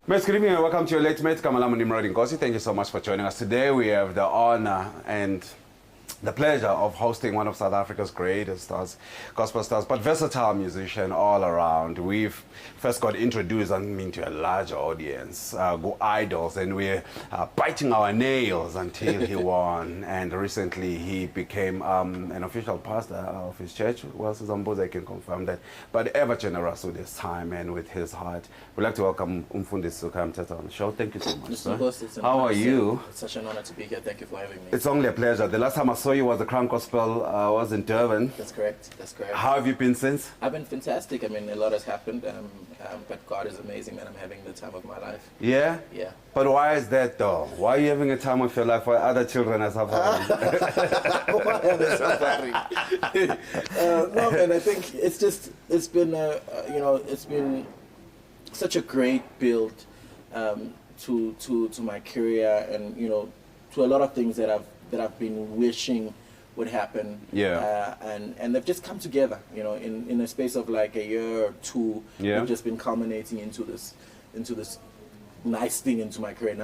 Miss, good evening and welcome to your late mate, Kamalamu Nimrod Nkosi. Thank you so much for joining us today. We have the honor and the pleasure of hosting one of South Africa's greatest stars, gospel stars, but versatile musician all around. We've first got introduced, to a larger audience, go idols, and we're biting our nails until he won. And recently he became an official pastor of his church. Well, Suzamboza, I can confirm that. But ever generous with his time and with his heart. We'd like to welcome Umfundisi Khaya Mthethwa on the show. Thank you so much, sir. How are you? It's such an honor to be here. Thank you for having me. It's only a pleasure. The last time I saw you was the Crown Gospel, was in Durban. That's correct. That's correct. How have you been since? I've been fantastic. I mean, a lot has happened, but God is amazing, and I'm having the time of my life. Yeah? Yeah. But why is that, though? Why are you having a time of your life while other children are suffering? Why are they suffering? No, man, I think it's been such a great build to my career, and to a lot of things that I've been wishing would happen. Yeah. And they've just come together, in a space of like a year or two. Yeah. They've just been culminating into this nice thing into my career.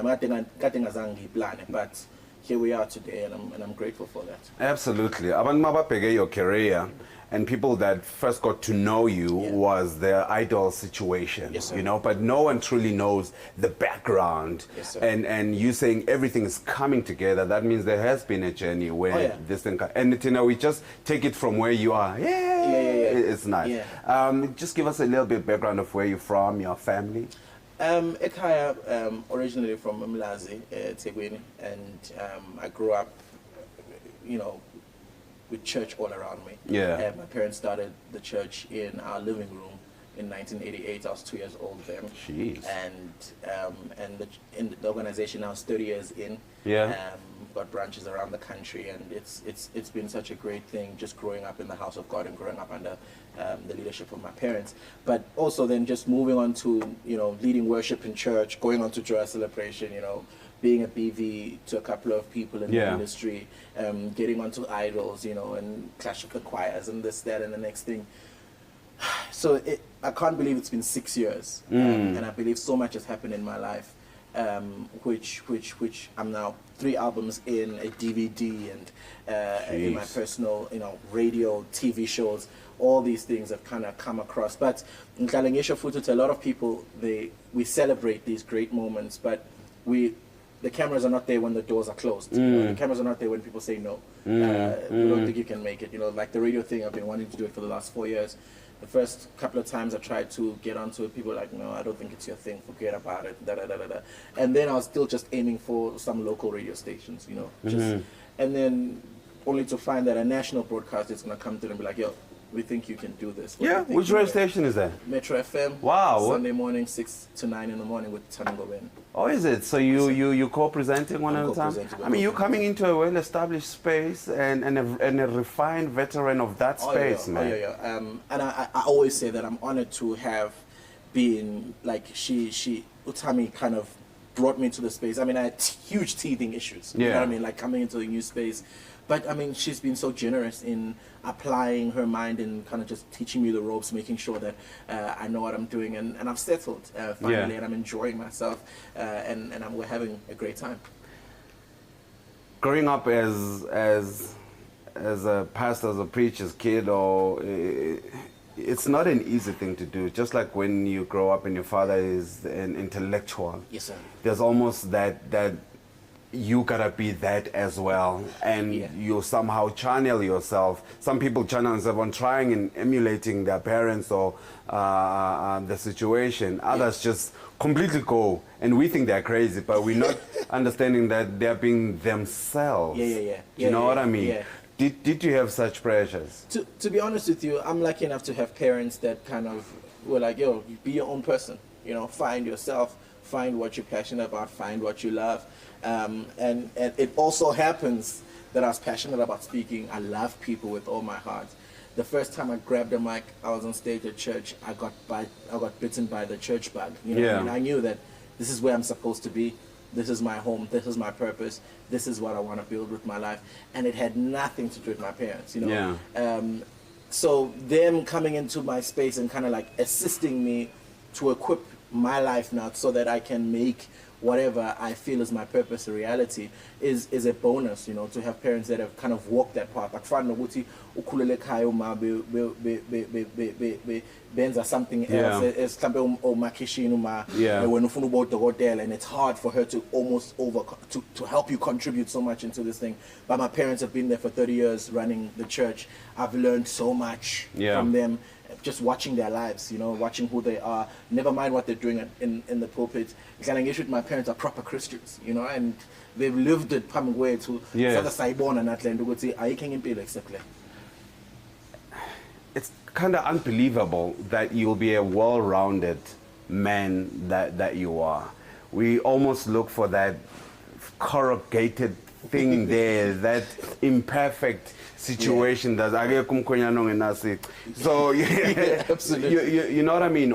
But here we are today, and I'm grateful for that. Absolutely. Abantu your career and people that first got to know you was the idol situation, Yes, sir. But no one truly knows the background. Yes, sir. And you saying everything is coming together, that means there has been a journey where this thing, and we just take it from where you are. It's nice. Yeah. Just give us a little bit background of where you're from, your family. Khaya, originally from Mlazi, Tegwini, and I grew up, with church all around me. Yeah. My parents started the church in our living room in 1988. I was 2 years old then. Jeez. And in the organization now is 30 years in. Yeah. Got branches around the country, and it's been such a great thing just growing up in the house of God and growing up under the leadership of my parents. But also then just moving on to leading worship in church, going on to Joy Celebration, being a BV to a couple of people in the industry, getting onto idols, and Clash of the Choirs and this, that, and the next thing. So I can't believe it's been 6 years, and I believe so much has happened in my life, which I'm now 3 albums in, a DVD, and in my personal, radio, TV shows. All these things have kind of come across. But in Kalengesha Futu, to a lot of people, we celebrate these great moments, but the cameras are not there when the doors are closed. The cameras are not there when people say no. We don't think you can make it. Like the radio thing, I've been wanting to do it for the last 4 years. The first couple of times I tried to get onto it, people were like, no, I don't think it's your thing, forget about it, da-da-da-da-da. And then I was still just aiming for some local radio stations, and then only to find that a national broadcaster is going to come through and be like, yo, we think you can do this. Which radio station is that? Metro FM. Wow. Sunday morning, 6 to 9 in the morning with Tango Ben. Oh, is it? So you co-presenting one at a time? You're coming into a well-established space and a refined veteran of that space, man. And I always say that I'm honored to have been, like, Utami kind of brought me into the space. I had huge teething issues. You know what I mean? Like coming into a new space. But she's been so generous in applying her mind and kind of just teaching me the ropes, making sure that I know what I'm doing, and I've settled finally, and I'm enjoying myself, and we're having a great time. Growing up as a pastor, as a preacher's kid, it's not an easy thing to do. Just like when you grow up and your father is an intellectual. Yes, sir. There's almost that you gotta be that as well, and you somehow channel yourself. Some people channel themselves on trying and emulating their parents or the situation. Others just completely go, and we think they're crazy, but we're not understanding that they're being themselves. You know what I mean? Yeah. Did you have such pressures? To be honest with you, I'm lucky enough to have parents that kind of were like, yo, be your own person. Find yourself, find what you're passionate about, find what you love. And it also happens that I was passionate about speaking. I love people with all my heart. The first time I grabbed a mic, I was on stage at church. I got bitten by the church bug. I knew that this is where I'm supposed to be. This is my home. This is my purpose. This is what I want to build with my life. And it had nothing to do with my parents. So them coming into my space and kind of like assisting me to equip my life now so that I can make whatever I feel is my purpose a reality is a bonus, you know, to have parents that have kind of walked that path. Akufana nokuthi ukhulele ekhaya uma benza something else, as mhlambe umakishini uma wena ufuna ukuba udokotela, and it's hard for her to almost to help you contribute so much into this thing. But my parents have been there for 30 years running the church. I've learned so much from them, just watching their lives, you know, watching who they are, never mind what they're doing in the pulpit. My parents are proper Christians, you know, and they've lived it way to it's kind of unbelievable that you'll be a well-rounded man that you are. We almost look for that corrugated thing there, that imperfect situation that so absolutely. you know what I mean.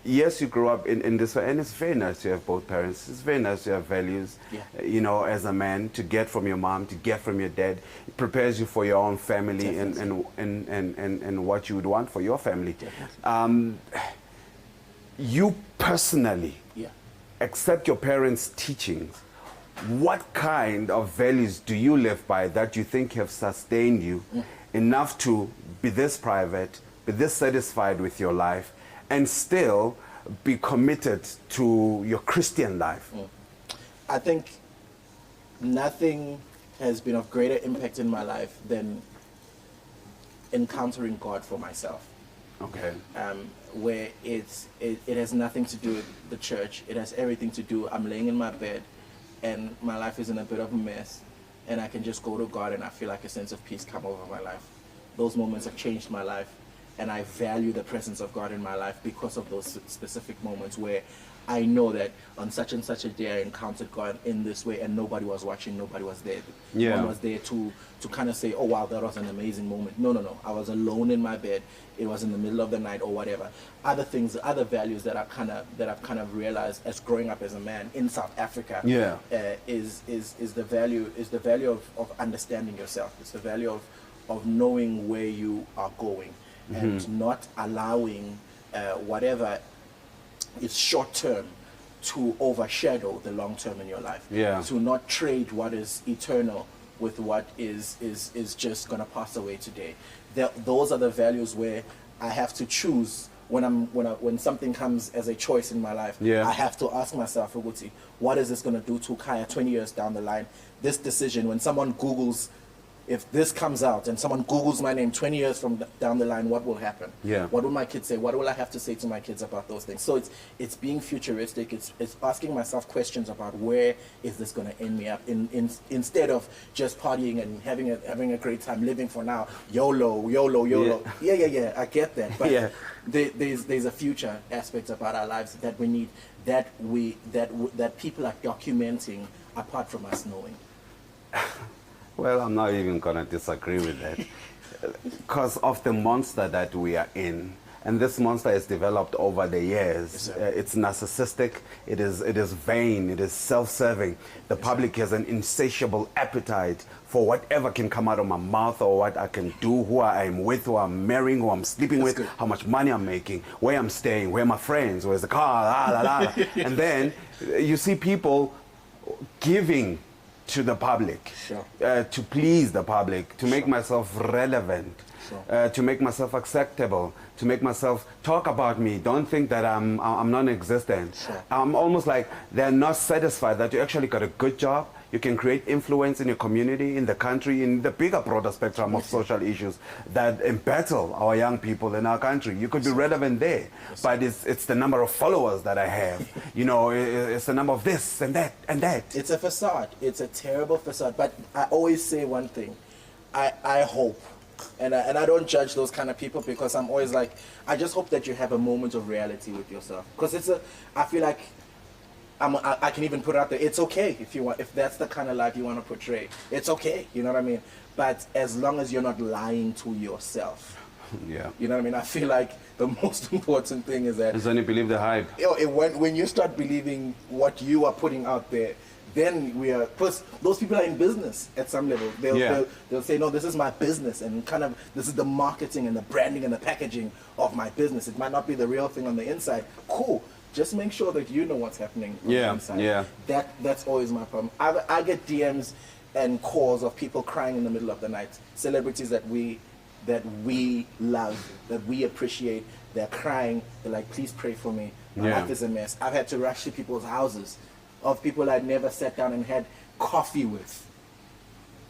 Yes, you grew up in this way, and it's very nice to have both parents. It's very nice to have values, you know, as a man, to get from your mom, to get from your dad. It prepares you for your own family and what you would want for your family. You personally accept your parents' teachings. What kind of values do you live by that you think have sustained you enough to be this private, be this satisfied with your life, and still be committed to your Christian life? I think nothing has been of greater impact in my life than encountering God for myself. Okay. Where it has nothing to do with the church. It has everything to do, I'm laying in my bed, and my life is in a bit of a mess, and I can just go to God and I feel like a sense of peace come over my life. Those moments have changed my life, and I value the presence of God in my life because of those specific moments where I know that on such and such a day I encountered God in this way, and nobody was watching, nobody was there. No one was there to kind of say, oh wow, that was an amazing moment. No. I was alone in my bed. It was in the middle of the night or whatever. Other things, other values that I've kind of realized as growing up as a man in South Africa is the value of understanding yourself. It's the value of knowing where you are going and not allowing whatever is short term to overshadow the long term in your life. To not trade what is eternal with what is just gonna pass away today. Those are the values where I have to choose when something comes as a choice in my life. I have to ask myself, what is this gonna do to Khaya 20 years down the line? This decision, when someone Googles, if this comes out and someone Googles my name 20 years from down the line, what will happen? What will my kids say? What will I have to say to my kids about those things? So it's being futuristic. It's asking myself questions about where is this going to end me up instead of just partying and having a great time, living for now. YOLO. Yeah. I get that. But there's a future aspect about our lives that we need, that people are documenting apart from us knowing. Well, I'm not even going to disagree with that because of the monster that we are in. And this monster is developed over the years. It's narcissistic, it is vain, it is self-serving. The public has an insatiable appetite for whatever can come out of my mouth or what I can do, who I am with, who I'm marrying, who I'm sleeping with, how much money I'm making, where I'm staying, where my friends, where's the car, And then you see people giving to the public, to please the public, to make myself relevant, to make myself acceptable, to make myself talk about me. Don't think that I'm non-existent. I'm almost like they're not satisfied that you actually got a good job. You can create influence in your community, in the country, in the bigger, broader spectrum of social issues that embattle our young people in our country. You could be relevant there, but it's the number of followers that I have. You know, it's the number of this and that and that. It's a facade. It's a terrible facade. But I always say one thing. I hope, and I don't judge those kind of people, because I'm always like, I just hope that you have a moment of reality with yourself. Because I feel like, I can even put it out there. It's okay if that's the kind of life you want to portray. It's okay, you know what I mean? But as long as you're not lying to yourself. You know what I mean? I feel like the most important thing is that... Is when you believe the hype. When you start believing what you are putting out there, then plus those people are in business at some level. They'll say, no, this is my business, and kind of this is the marketing and the branding and the packaging of my business. It might not be the real thing on the inside. Cool. just make sure that you know what's happening on Yeah, the inside. yeah. That's always my problem. I get DMs and calls of people crying in the middle of the night. Celebrities that we love, that we appreciate, they're crying. They're like, please pray for me. My Yeah. life is a mess. I've had to rush to people's houses of people I'd never sat down and had coffee with.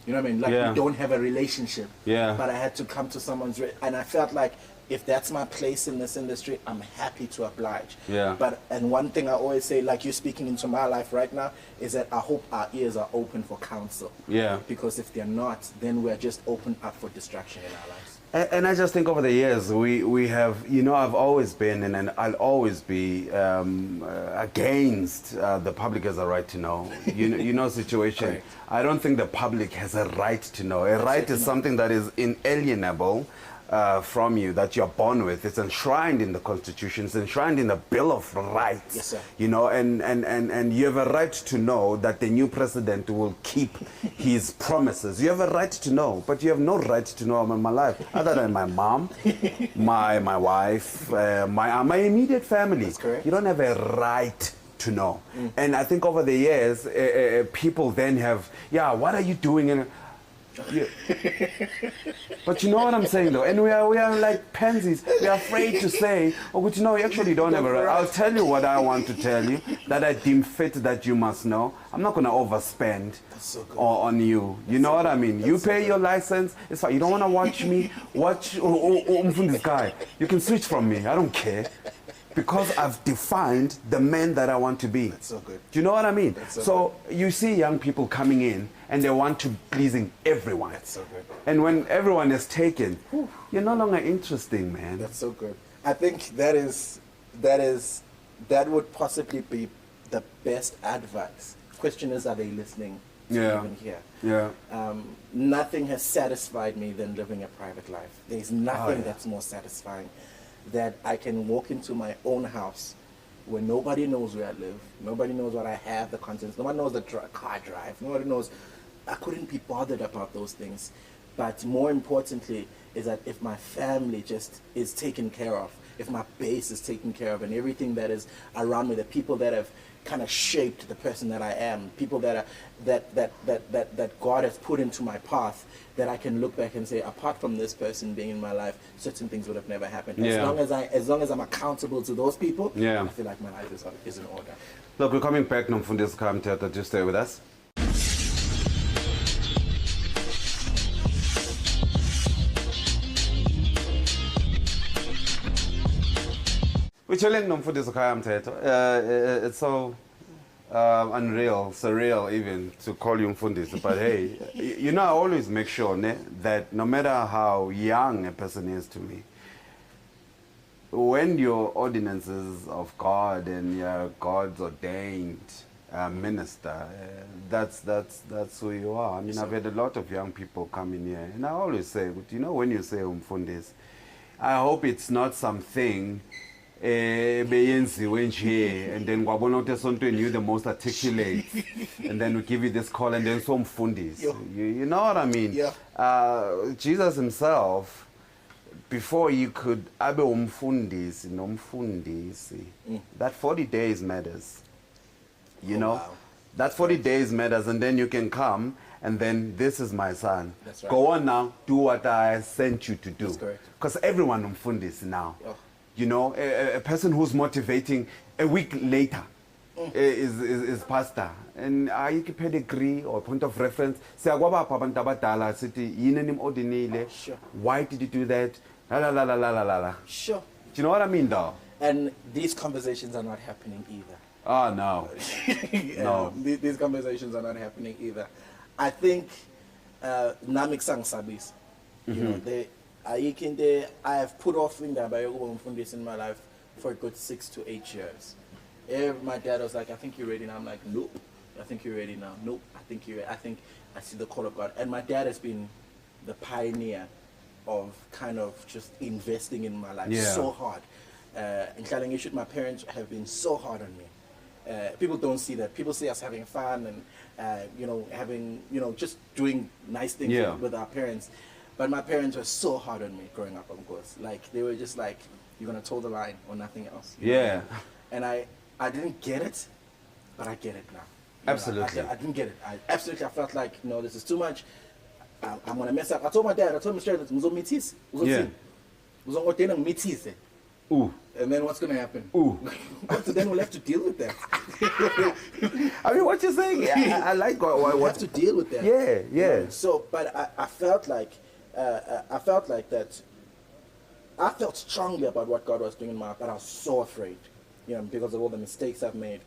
You know what I mean? Like Yeah. we don't have a relationship. Yeah. But I had to come to someone's, and I felt like if that's my place in this industry, I'm happy to oblige. Yeah. And one thing I always say, like you're speaking into my life right now, is that I hope our ears are open for counsel. Yeah. Because if they're not, then we're just open up for distraction in our lives. And I just think over the years, we have, you know, I've always been and I'll always be against the public has a right to know. You know, situation. Correct. I don't think the public has a right to know. A right is something that is inalienable from you, that you're born with. It's enshrined in the Constitution. It's enshrined in the Bill of Rights. Yes, sir. You know, and you have a right to know that the new president will keep his promises. You have a right to know, but you have no right to know about my life, other than my mom, my wife, my immediate family. That's correct. You don't have a right to know. And I think over the years, people then have, yeah, what are you doing? And yeah. But you know what I'm saying though, and we are like pansies. We are afraid to say, oh, but you know, you actually don't have a right. I'll tell you what I want to tell you, that I deem fit that you must know. I'm not going to overspend so good. on you. You know what I mean? You pay your license. It's fine. You don't want to watch me. Watch this guy. You can switch from me. I don't care. Because I've defined the man that I want to be. That's so good. Do you know what I mean? That's so So you see young people coming in and they want to pleasing everyone. That's so good. And when everyone is taken, you're no longer interesting, man. That's so good. I think that would possibly be the best advice. Question is, are they listening to Yeah. even hear? Yeah. Nothing has satisfied me than living a private life. There's nothing yeah. that's more satisfying that I can walk into my own house where nobody knows where I live, nobody knows what I have, the contents, nobody knows the car I drive, nobody knows. I couldn't be bothered about those things. But more importantly is that if my family just is taken care of, if my base is taken care of, and everything that is around me, the people that have kind of shaped the person that I am, people that God has put into my path, that I can look back and say, apart from this person being in my life, certain things would have never happened. Yeah. As long as I'm accountable to those people, Yeah. I feel like my life is in order. Look, we're coming back now from this Khaya Mthethwa. Just stay with us. We're chilling nomfundisi Khaya Mthethwa. It's so unreal, surreal even to call you Mfundisi. But hey, you know, I always make sure that no matter how young a person is to me, when your ordinances of God and your God's ordained minister, that's who you are. I mean, I've had a lot of young people come in here, and I always say, but you know, when you say Mfundisi, I hope it's not something beyenziwe nje, and then kwabona ukuthi esontweni you're the most articulate, and then we give you this call, and then some Mfundisi. You know what I mean? Yeah. Jesus himself, before he could abe umfundisi nomfundisi, that 40 days matters. You know? Wow. That 40 days matters, and then you can come, and then this is my son. That's right. Go on now, do what I sent you to do. That's correct. Because everyone umfundisi now. Yeah. You know, a person who's motivating a week later is pastor. And ayikho pedigree or point of reference. Siyakwabapha abantu abadala sithi yini nimordinile? Sure. Why did you do that? La la la la la la la. Sure. Do you know what I mean, though? And these conversations are not happening either. Oh, no. No. These conversations are not happening either. I think Namik Sang Sabis, you know, I have put off Indaba Mfundisi in my life for a good 6 to 8 years. My dad was like, I think you're ready now. I'm like, nope. I think you're ready now. Nope. I think you're ready. I think I see the call of God. And my dad has been the pioneer of kind of just investing in my life so hard. In Kalangishu, my parents have been so hard on me. People don't see that. People see us having fun and, you know, having, you know, just doing nice things with our parents. But my parents were so hard on me growing up, of course. Like, they were just like, you're going to toe the line or nothing else. You know? and I didn't get it, but I get it now. Absolutely. I didn't get it. I felt like, no, this is too much. I'm gonna mess up. I told my dad. I told him straight. Yeah. Ooh. And then what's gonna happen? Ooh. So then we'll have to deal with that. I mean, what you're saying, I like what We have to deal with that. Yeah, yeah. So, but I felt like that. I felt strongly about what God was doing in my life, but I was so afraid, because of all the mistakes I've made,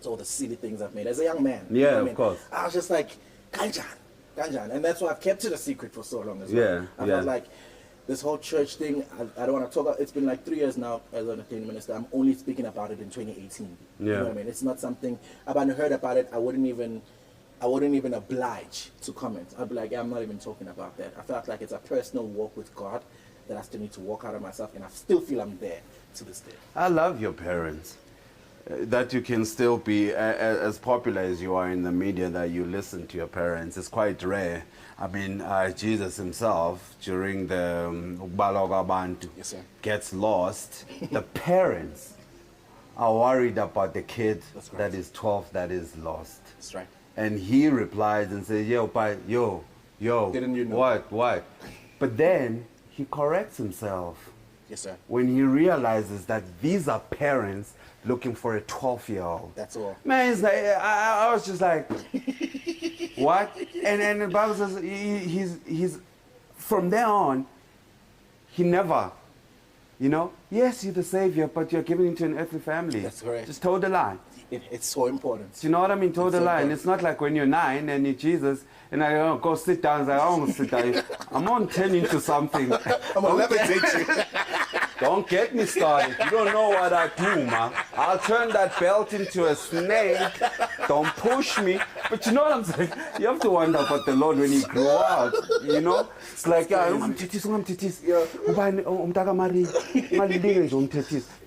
all the silly things I've made as a young man. Yeah, you know what I of mean? course. I was just like, Kanjan, and that's why I've kept it a secret for so long as well. Yeah, I felt like this whole church thing, I don't want to talk about. It's been like 3 years now as an entertainment minister. I'm only speaking about it in 2018. Yeah. You know what I mean? It's not something. If I heard about it, I wouldn't even oblige to comment. I'd be like, I'm not even talking about that. I felt like it's a personal walk with God that I still need to walk out of myself, and I still feel I'm there to this day. I love your parents. That you can still be as popular as you are in the media, that you listen to your parents. It's quite rare. I mean, Jesus himself, during the Ukubalaga Bantu, Yes, sir. gets lost. The parents are worried about the kid that is 12 that is lost. That's right. And he replies and says, yo, Didn't you know? What? But then he corrects himself. Yes, sir. When he realizes that these are parents looking for a 12-year-old. That's all. Man, it's like, I was just like, what? And the Bible says he's from there on, he never, yes, you're the Savior, but you're giving into an earthly family. That's correct. Just toe the line. It's so important. Do you know what I mean? Toe the so line. important. It's not like when you're 9 and you're Jesus, and I go sit down. It's like, I won't sit down. I'm on 10 into something. I'm gonna levitate you. Don't get me started. You don't know what I do, man. I'll turn that belt into a snake. Don't push me. But you know what I'm saying? You have to wonder about the Lord when you grow up. It's like, you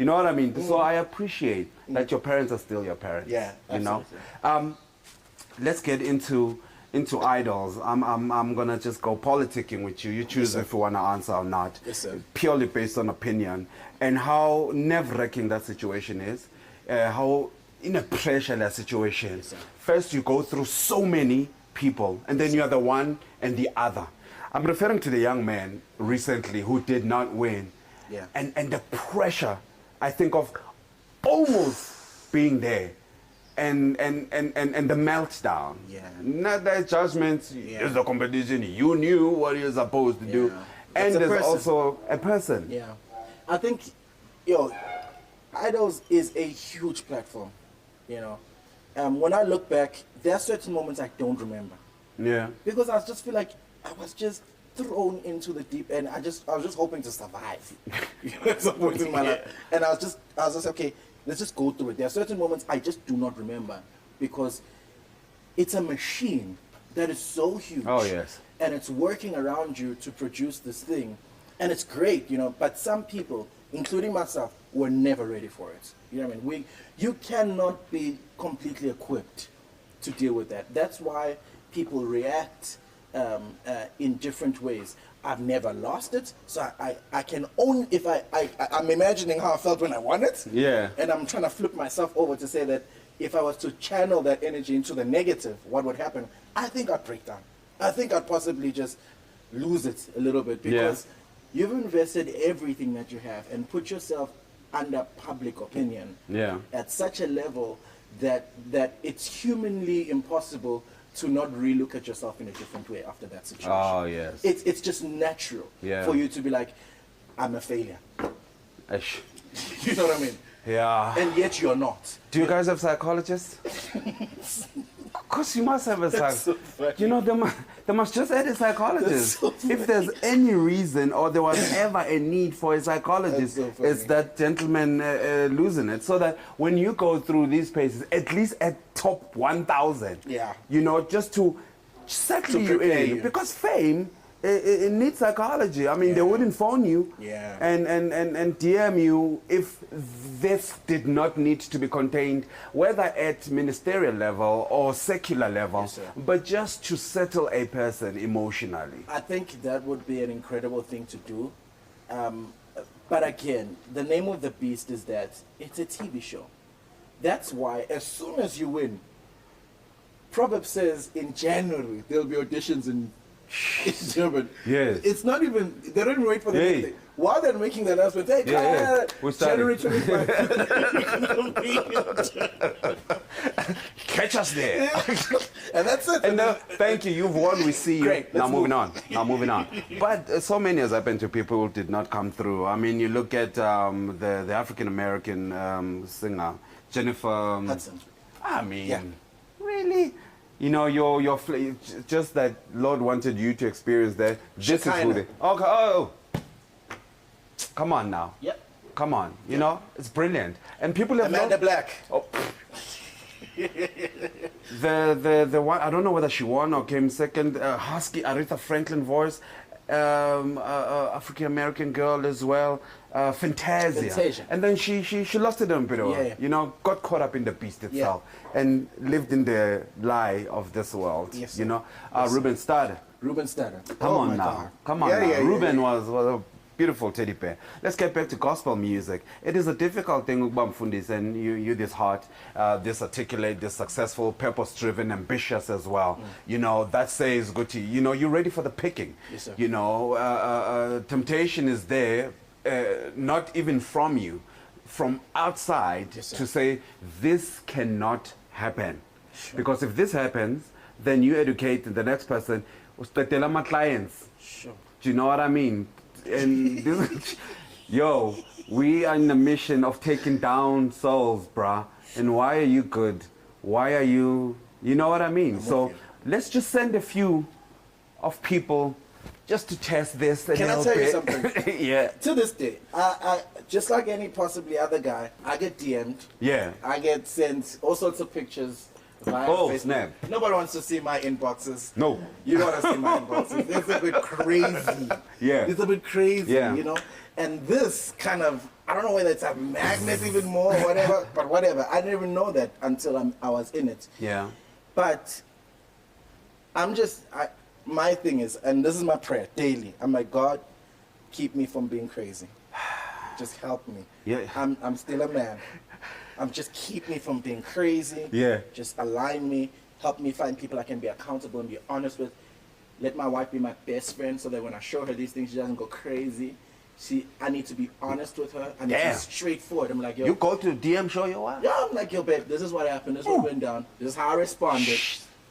know what I mean? So I appreciate that your parents are still your parents. Yeah, absolutely. Let's get into idols. I'm gonna just go politicking with you. You choose if you wanna answer or not. Yes, sir. Purely based on opinion and how nerve-wracking that situation is, how in a pressure that situation. Yes, sir. First you go through so many people, and then you are the one and the other. I'm referring to the young man recently who did not win. Yeah. And the pressure, I think, of almost being there. And the meltdown. Yeah. Not that judgment. Yeah. It's the competition. You knew what you're supposed to do. And It's a there's person. also a person. Yeah. I think, Idols is a huge platform, When I look back, there are certain moments I don't remember. Yeah. Because I just feel like I was just thrown into the deep end. I was just hoping to survive. At some point in my life. And I was just okay, let's just go through it. There are certain moments I just do not remember because it's a machine that is so huge. Oh, yes. And it's working around you to produce this thing. And it's great, but some people, including myself, were never ready for it. You know what I mean? You cannot be completely equipped to deal with that. That's why people react in different ways. I've never lost it, so I can only, if I'm imagining how I felt when I won it. Yeah. And I'm trying to flip myself over to say that if I was to channel that energy into the negative, what would happen? I think I'd break down. I think I'd possibly just lose it a little bit because you've invested everything that you have and put yourself under public opinion at such a level that it's humanly impossible to not relook at yourself in a different way after that situation. Oh, yes. It's just natural for you to be like, I'm a failure. Ish. You know what I mean? Yeah. And yet you're not. Do you guys have psychologists? Of course you must have a psychologist. They must just add a psychologist. So if there's any reason or there was ever a need for a psychologist, So it's that gentleman losing it. So that when you go through these paces, at least at top 1,000, just to settle you in. Because fame, it needs psychology. I mean, they wouldn't phone you and DM you if this did not need to be contained, whether at ministerial level or secular level, but just to settle a person emotionally. I think that would be an incredible thing to do. But again, the name of the beast is that it's a TV show. That's why as soon as you win, Proverbs says in January there'll be auditions in German. Yes. It's not even, they don't even wait for the Yeah. next day. While they're making the announcement, hey, We're starting. January 25th. Catch us there. And that's it. And thank you. You've won. We see you. Great, Now let's moving move. on. Now moving on. But so many has happened to people who did not come through. I mean, you look at the African American singer Jennifer Hudson. I mean, Yeah. really. You know, just that Lord wanted you to experience that. This is who they. Okay. Oh, come on now. Yep. Come on. You know, it's brilliant. And people have Amanda Black. Oh. the one, I don't know whether she won or came second. Husky Aretha Franklin voice, African American girl as well. Fantasia. And then she lost it a bit. Yeah. You know, got caught up in the beast itself and lived in the lie of this world. Yes, you sir. know, Yes, Ruben Studdard. Ruben Studdard. Come Oh on my now. God. Come on Yeah, now. yeah, Ruben yeah. was a beautiful teddy bear. Let's get back to gospel music. It is a difficult thing, Mfundisi, and you this heart, this articulate, this successful, purpose-driven, ambitious as well. You know, that says, Guti, you know, you're ready for the picking. Yes, sir. You know, temptation is there, not even from you, from outside Yes, sir. to say, this cannot happen. Because if this happens, then you educate the next person, "Uspectela my clients." Sure. Do you know what I mean? And this, yo, we are in the mission of taking down souls, bruh. And why are you good? Why are you know what I mean? So let's just send a few of people just to test this. Can I tell you something? Yeah. To this day, I just like any possibly other guy, I get DM'd. Yeah. I get sent all sorts of pictures via Oh, Facebook. snap. Nobody wants to see my inboxes. No. You don't want to see my inboxes. It's a bit crazy. Yeah. It's a bit crazy, Yeah. you know? And this kind of, I don't know whether it's a magnet even more or whatever, but whatever. I didn't even know that until I was in it. Yeah. But my thing is, and this is my prayer daily, I'm like, God, keep me from being crazy. Just help me. Yeah. I'm still a man. Just keep me from being crazy. Yeah. Just align me. Help me find people I can be accountable and be honest with. Let my wife be my best friend so that when I show her these things, she doesn't go crazy. I need to be honest with her. I need to Damn. be straightforward. I'm like, yo. You go to DM show your wife? Yeah, I'm like, yo, babe, this is what happened. This is what went down. This is how I responded.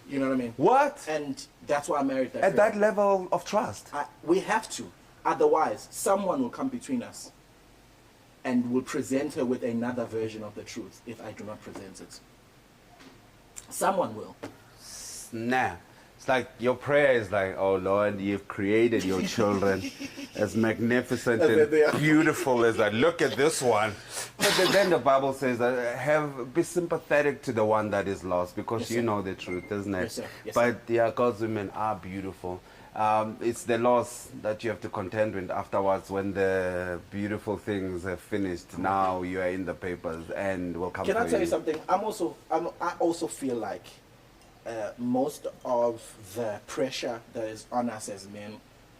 You know what I mean? What? And that's why I married that At girl. that level of trust? We have to. Otherwise, someone will come between us and will present her with another version of the truth if I do not present it. Someone will. Nah. It's like your prayer is like, oh Lord, you've created your children as magnificent As and they are. beautiful as that. Look at this one. But then the Bible says that be sympathetic to the one that is lost because Yes, you sir. know the truth, isn't it? Yes, sir. Yes, But yeah, God's women are beautiful. It's the loss that you have to contend with afterwards when the beautiful things are finished. Now you are in the papers and will come. Can I for tell you something? I also feel like most of the pressure that is on us as men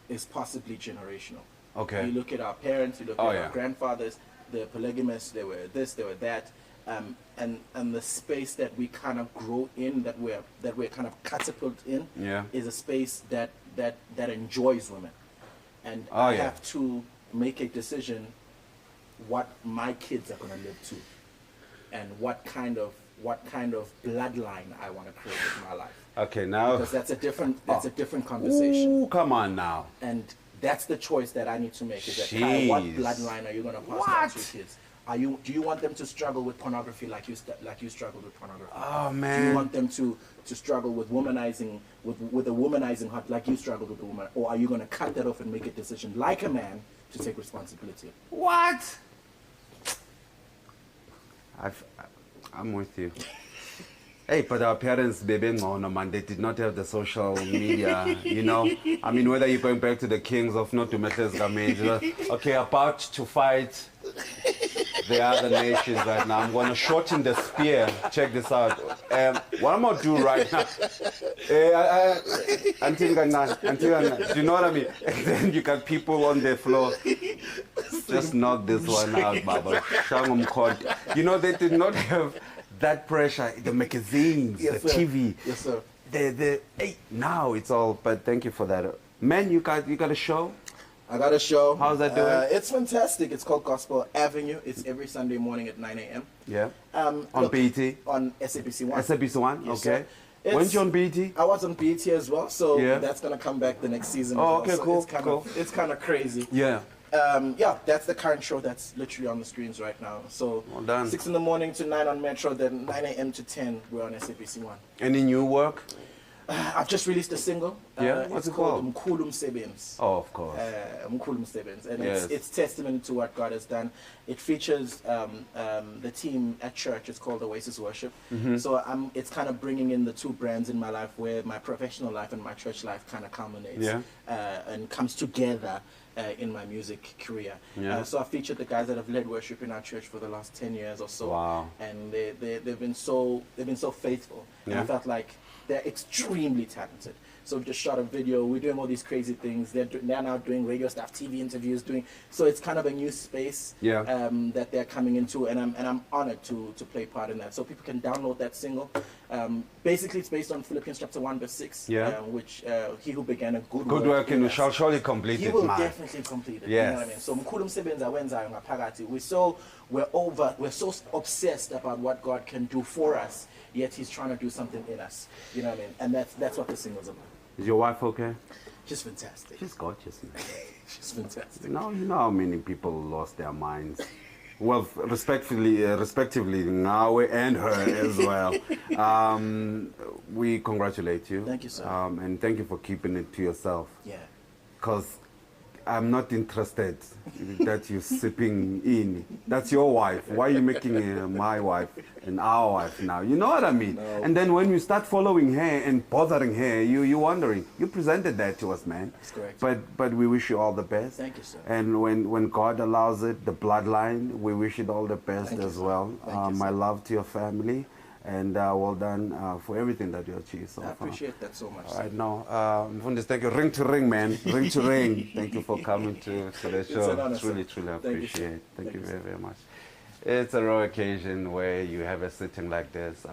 is possibly generational. Okay. You look at our parents, you look Oh, at yeah. our grandfathers, the polygamists, they were this, they were that, and the space that we kind of grow in, that we're kind of catapulted in, Yeah. is a space that enjoys women, and Oh, I yeah. have to make a decision what my kids are going to live to, and what kind of bloodline I want to create in my life. Okay, now. Because that's a different conversation. Ooh, come on now. And that's the choice that I need to make. Is that, Kai, what Jeez. bloodline are you going to pass down What? to your kids? Do you want them to struggle with pornography like you struggled with pornography? Oh Do man. you want them to struggle with womanizing with a womanizing heart like you struggled with a woman, or are you going to cut that off and make a decision like a man to take responsibility? What? I'm with you. Hey, but our parents, baby, no, man, they did not have the social media, you know. I mean, whether you're going back to the kings of not to Metes Games, okay, about to fight the other nations right now. I'm going to shorten the spear. Check this out. What I'm going to do right now, do you know what I mean? And then you got people on the floor. just knock this one out, Baba. Shangum Court. You know, they did not have that pressure. The magazines, Yes, the sir. TV. Yes, sir. Hey, now it's all, but thank you for that. Man, you got a show? I got a show. How's that doing? It's fantastic. It's called Gospel Avenue. It's every Sunday morning at 9 a.m. Yeah. On BET? On SABC One. SABC One? Yes, okay. sir. Weren't you on BET? I was on BET as well, so Yeah. that's gonna come back the next season. Oh, as well. okay, So cool, it's kind of crazy. Yeah. Yeah, that's the current show that's literally on the screens right now. So Well done. 6 in the morning to 9 on Metro, then 9 a.m. to 10 we're on SABC One. Any new work? I've just released a single. Yeah? What's it's it called? Mkhulu Msebenzi. Oh, of course. Mkhulu Msebenzi. And Yes. it's testament to what God has done. It features the team at church. It's called Oasis Worship. Mm-hmm. So it's kind of bringing in the two brands in my life where my professional life and my church life kind of culminates Yeah. and comes together in my music career. Yeah. So I featured the guys that have led worship in our church for the last 10 years or so. Wow. And they've been so faithful. And Yeah. I felt like they're extremely talented. So we just shot a video. We're doing all these crazy things. They're now doing radio stuff, TV interviews, so it's kind of a new space Yeah. that they're coming into, and I'm honored to play part in that. So people can download that single. Basically, it's based on Philippians chapter 1 verse 6, Yeah. Which he who began a good Good work and us, shall surely complete he it, will man. definitely complete it. Yes. You know what I mean? So mkhulu msebenzi awenzayo ngaphakathi. We're so obsessed about what God can do for us, yet He's trying to do something in us. You know what I mean? And that's what the single's about. Is your wife okay? She's fantastic. She's gorgeous, man. She's fantastic. You know how many people lost their minds. Well, respectively, Nawe and her as well. We congratulate you. Thank you, sir. And thank you for keeping it to yourself. Yeah. Because I'm not interested that you're sipping in. That's your wife. Why are you making my wife and our wife now? You know what I mean? No. And then when you start following her and bothering her, you're wondering. You presented that to us, man. That's correct. But we wish you all the best. Thank you, sir. And when God allows it, the bloodline, we wish it all the best Thank you, as sir. well. Thank you, My sir. love to your family. And well done for everything that you achieved so I far. appreciate that so much. All right, now, Mfundisi, thank you. Ring to ring, man. Ring to ring. Thank you for coming to the show. an honor, Truly, sir. truly Thank you, appreciate sir. it. Thank you Thank you, very, very much. It's a rare occasion where you have a sitting like this.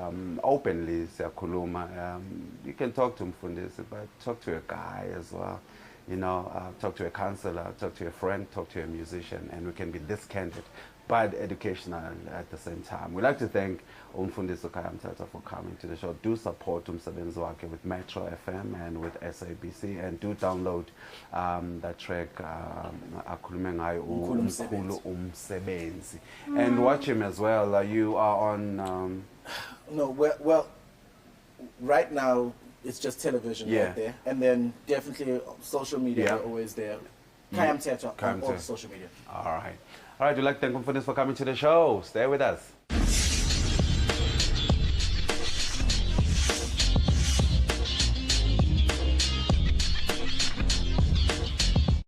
Openly, siyakhuluma. You can talk to Mfundisi, but talk to a guy as well. You know, talk to a counselor, talk to a friend, talk to a musician, and we can be this candid, but educational at the same time. We'd like to thank Umfundisi Khaya Mthethwa for coming to the show. Do support umsebenzi wakhe with Metro FM and with SABC, and do download that track, akhulume ngayo Mkhulu Umsebenzi. And watch him as well. You are on... No, well, right now it's just television Yeah. right there, and then definitely social media Yeah. are always there. Khaya Mthethwa Khaya on all Mthethwa. social media. All right. All right, we'd like to thank Umfundisi for coming to the show. Stay with us.